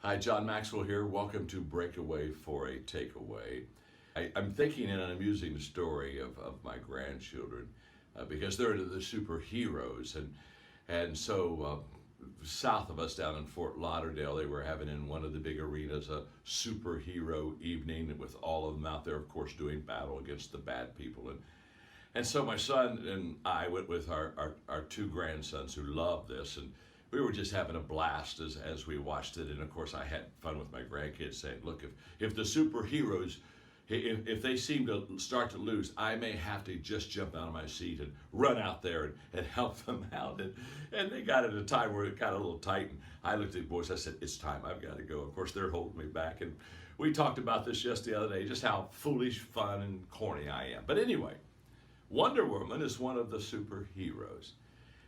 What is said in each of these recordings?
Hi, John Maxwell here. Welcome to Breakaway for a Takeaway. I'm thinking in an amusing story of my grandchildren because they're the superheroes. And so south of us down in Fort Lauderdale, they were having in one of the big arenas a superhero evening with all of them out there, of course, doing battle against the bad people. And so my son and I went with our two grandsons who love this, and we were just having a blast as we watched it. And of course, I had fun with my grandkids saying, look, if the superheroes, if they seem to start to lose, I may have to just jump out of my seat and run out there and help them out. And they got at a time where it got a little tight. And I looked at the boys, I said, it's time, I've got to go. Of course, they're holding me back. And we talked about this just the other day, just how foolish, fun, and corny I am. But anyway, Wonder Woman is one of the superheroes.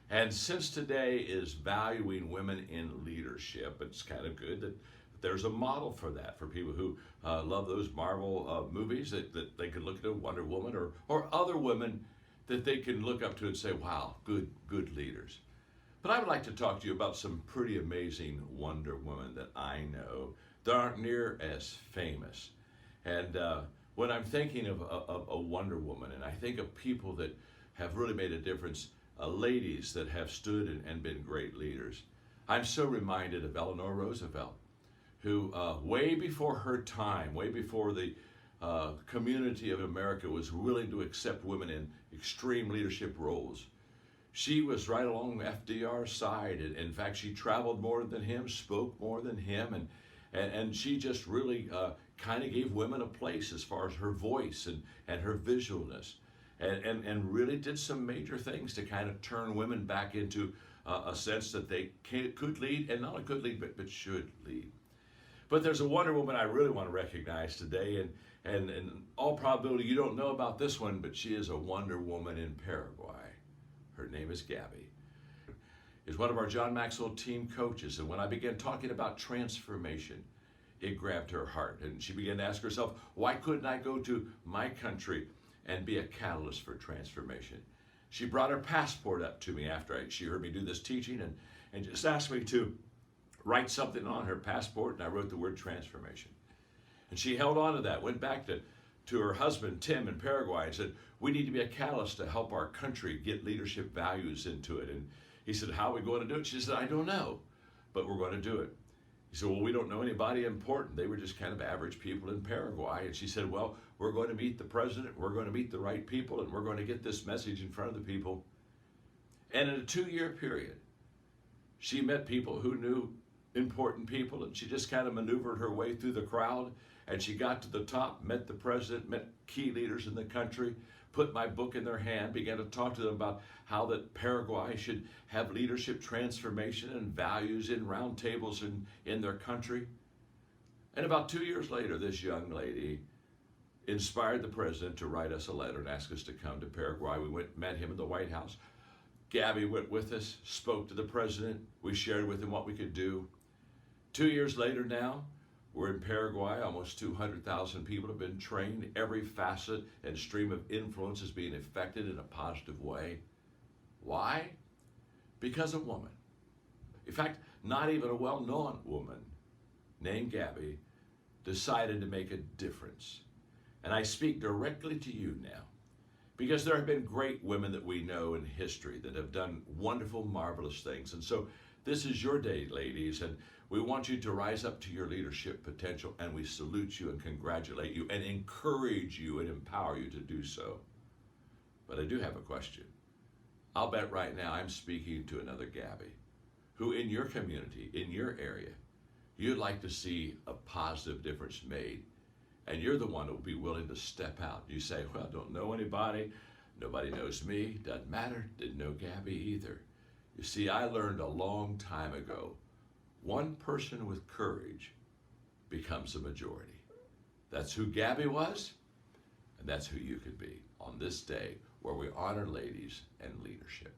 And since today is valuing women in leadership, it's kind of good that there's a model for that, for people who love those Marvel movies, that they could look at a Wonder Woman or other women that they can look up to and say, wow, good leaders. But I would like to talk to you about some pretty amazing Wonder Women that I know that aren't near as famous. And when I'm thinking of a Wonder Woman, and I think of people that have really made a difference, ladies that have stood and been great leaders, I'm so reminded of Eleanor Roosevelt, who way before her time, way before the community of America was willing to accept women in extreme leadership roles, she was right along FDR's side. And in fact, she traveled more than him, spoke more than him, and she just really kind of gave women a place as far as her voice and her visualness. And really did some major things to kind of turn women back into a sense that they could lead, and not only could lead, but should lead. But there's a Wonder Woman I really want to recognize today, and in all probability you don't know about this one, but she is a Wonder Woman in Paraguay. Her name is Gabby. Is one of our John Maxwell team coaches, and when I began talking about transformation, it grabbed her heart, and she began to ask herself, why couldn't I go to my country and be a catalyst for transformation? She brought her passport up to me after she heard me do this teaching and just asked me to write something on her passport, and I wrote the word transformation. And she held on to that, went back to her husband, Tim, in Paraguay, and said, we need to be a catalyst to help our country get leadership values into it. And he said, how are we going to do it? She said, I don't know, but we're going to do it. He said, well, we don't know anybody important. They were just kind of average people in Paraguay. And she said, well, we're going to meet the president, we're going to meet the right people, and we're going to get this message in front of the people. And in a 2-year period, she met people who knew important people, and she just kind of maneuvered her way through the crowd, and she got to the top, met the president, met key leaders in the country, put my book in their hand, began to talk to them about how that Paraguay should have leadership transformation and values in round tables in their country. And about 2 years later, this young lady inspired the president to write us a letter and ask us to come to Paraguay. We went, met him in the White House. Gabby went with us, spoke to the president. We shared with him what we could do. 2 years later now, we're in Paraguay. Almost 200,000 people have been trained. Every facet and stream of influence is being affected in a positive way. Why? Because a woman. In fact, not even a well-known woman named Gabby decided to make a difference. And I speak directly to you now, because there have been great women that we know in history that have done wonderful, marvelous things. And so this is your day, ladies, and we want you to rise up to your leadership potential, and we salute you and congratulate you and encourage you and empower you to do so. But I do have a question. I'll bet right now I'm speaking to another Gabby who in your community, in your area, you'd like to see a positive difference made. And you're the one who will be willing to step out. You say, well, I don't know anybody. Nobody knows me. Doesn't matter. Didn't know Gabby either. You see, I learned a long time ago, one person with courage becomes a majority. That's who Gabby was, and that's who you could be on this day where we honor ladies and leadership.